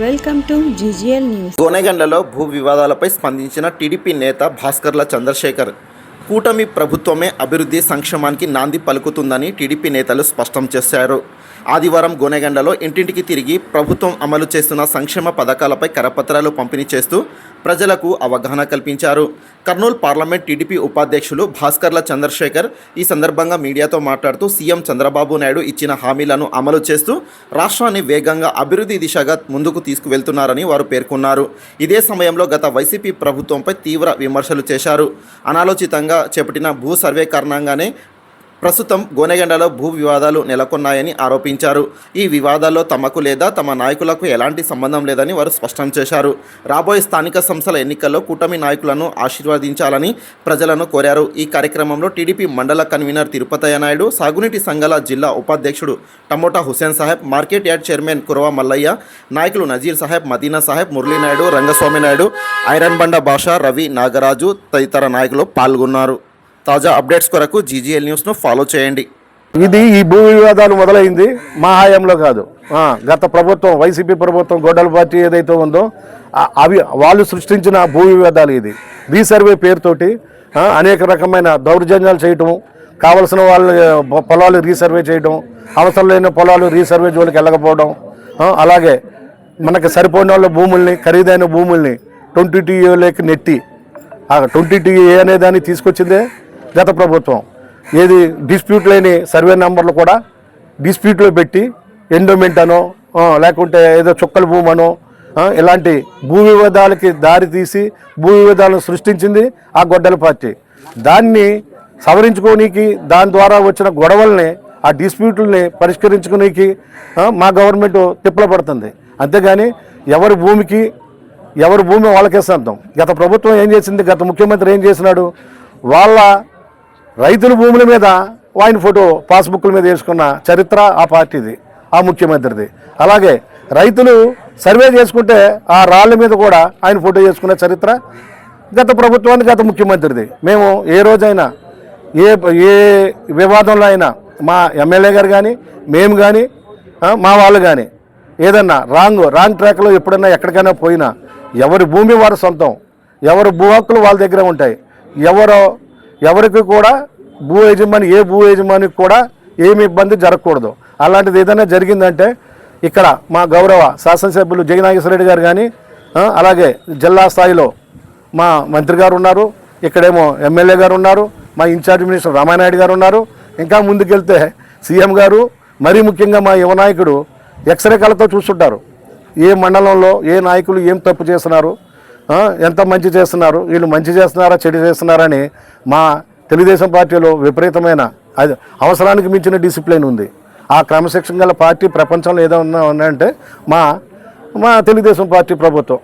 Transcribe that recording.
Welcome to GGL news. గోనెగండ్లలో భూ వివాదాలపై స్పందించిన టీడీపీ నేత భాస్కర్ల చంద్రశేఖర్ కూటమి ప్రభుత్వమే అభివృద్ధి సంక్షేమానికి నాంది పలుకుతుందని టీడీపీ నేతలు స్పష్టం చేశారు. ఆదివారం గోనెగండ్లలో ఇంటింటికి తిరిగి ప్రభుత్వం అమలు చేస్తున్న సంక్షేమ పథకాలపై కరపత్రాలు పంపిణీ చేస్తూ ప్రజలకు అవగాహన కల్పించారు. కర్నూలు పార్లమెంట్ టీడీపీ ఉపాధ్యక్షులు భాస్కర్ల చంద్రశేఖర్ ఈ సందర్భంగా మీడియాతో మాట్లాడుతూ సీఎం చంద్రబాబు నాయుడు ఇచ్చిన హామీలను అమలు చేస్తూ రాష్ట్రాన్ని వేగంగా అభివృద్ధి దిశగా ముందుకు తీసుకువెళ్తున్నారని వారు పేర్కొన్నారు. ఇదే సమయంలో గత వైసీపీ ప్రభుత్వంపై తీవ్ర విమర్శలు చేశారు. అనాలోచితంగా చేపట్టిన భూ సర్వే కారణంగానే ప్రస్తుతం గోనెగండ్లలో భూ వివాదాలు నెలకొన్నాయని ఆరోపించారు. ఈ వివాదాల్లో తమకు లేదా తమ నాయకులకు ఎలాంటి సంబంధం లేదని వారు స్పష్టం చేశారు. రాబోయే స్థానిక సంస్థల ఎన్నికల్లో కూటమి నాయకులను ఆశీర్వదించాలని ప్రజలను కోరారు. ఈ కార్యక్రమంలో టీడీపీ మండల కన్వీనర్ తిరుపతయ్య నాయుడు, సాగునీటి సంఘాల జిల్లా ఉపాధ్యక్షుడు tomato Hussain Saheb, market yard chairman Kurava Mallaiah, నాయకులు నజీర్ సాహెబ్, మదీనా సాహెబ్, మురళీనాయుడు, రంగస్వామి నాయుడు, ఐరన్ బండ భాష, రవి, నాగరాజు తదితర నాయకులు పాల్గొన్నారు. తాజా అప్డేట్స్ కొరకు జీజీఎల్ న్యూస్ను ఫాలో చేయండి. ఈ భూ వివాదాలు మొదలైంది మా హయాంలో కాదు. గత ప్రభుత్వం, వైసీపీ ప్రభుత్వం, గొడ్డల పార్టీ ఏదైతే ఉందో అవి వాళ్ళు సృష్టించిన భూ వివాదాలు. ఇది రీసర్వే పేరుతోటి అనేక రకమైన దౌర్జన్యాలు చేయటం, కావలసిన వాళ్ళ పొలాలు రీసర్వే చేయడం, అవసరం లేని పొలాలు రీసర్వే జోలికి వెళ్ళకపోవడం, అలాగే మనకు సరిపోయిన వాళ్ళ భూముల్ని, ఖరీదైన భూముల్ని 22A నెట్టి 22A అనే దాన్ని తీసుకొచ్చిందే గత ప్రభుత్వం. ఏది డిస్ప్యూట్ లేని సర్వే నెంబర్లు కూడా డిస్ప్యూట్లో పెట్టి ఎండోమెంట్ అనో లేకుంటే ఏదో చుక్కల భూమనో ఇలాంటి భూ వివాదాలకి దారి తీసి భూ వివాదాలను సృష్టించింది ఆ గొడ్డల పార్టీ. దాన్ని సవరించుకోనీకి, దాని ద్వారా వచ్చిన గొడవల్ని, ఆ డిస్ప్యూట్లని పరిష్కరించుకోనీకి మా గవర్నమెంట్ తిప్పలు పడుతుంది. అంతేగాని ఎవరి భూమి వాళ్ళకే సొంతం. గత ప్రభుత్వం ఏం చేసింది, గత ముఖ్యమంత్రి ఏం చేసినాడు, వాళ్ళ రైతుల భూముల మీద ఆయన ఫోటో పాస్బుక్ల మీద వేసుకున్న చరిత్ర ఆ పార్టీది, ఆ ముఖ్యమంత్రిది. అలాగే రైతులు సర్వే చేసుకుంటే ఆ రాళ్ళ మీద కూడా ఆయన ఫోటో చేసుకున్న చరిత్ర గత ప్రభుత్వానికి, గత ముఖ్యమంత్రిది. మేము ఏ రోజైనా ఏ వివాదంలో అయినా మా ఎమ్మెల్యే గారు కానీ, మేము కానీ, మా వాళ్ళు కానీ ఏదన్నా రాంగ్ ట్రాక్లో ఎప్పుడన్నా ఎక్కడికైనా పోయినా ఎవరి భూమి వారి సొంతం, ఎవరి భూ హక్కులు వాళ్ళ దగ్గర ఉంటాయి. ఎవరికి కూడా ఏ భూ యజమానికి కూడా ఏమి ఇబ్బంది జరగకూడదు. అలాంటిది ఏదైనా జరిగిందంటే ఇక్కడ మా గౌరవ శాసనసభ్యులు జగనాగేశ్వరరెడ్డి గారు కానీ, అలాగే జిల్లా స్థాయిలో మా మంత్రి గారు ఉన్నారు, ఇక్కడేమో ఎమ్మెల్యే గారు ఉన్నారు, మా ఇన్ఛార్జ్ మినిస్టర్ రామానాయుడు గారు ఉన్నారు, ఇంకా ముందుకెళ్తే సీఎం గారు, మరీ ముఖ్యంగా మా యువ నాయకుడు ఎక్స్రే కళతో చూస్తుంటారు. ఏ మండలంలో ఏ నాయకులు ఏం తప్పు చేస్తున్నారు, ఎంత మంచి చేస్తున్నారు, వీళ్ళు మంచి చేస్తున్నారా చెడు చేస్తున్నారని మా తెలుగుదేశం పార్టీలో విపరీతమైన అవసరానికి మించిన డిసిప్లిన్ ఉంది. ఆ క్రమశిక్షణ గల పార్టీ ప్రపంచంలో ఏదైనా ఉన్నాయంటే మా తెలుగుదేశం పార్టీ ప్రభుత్వం.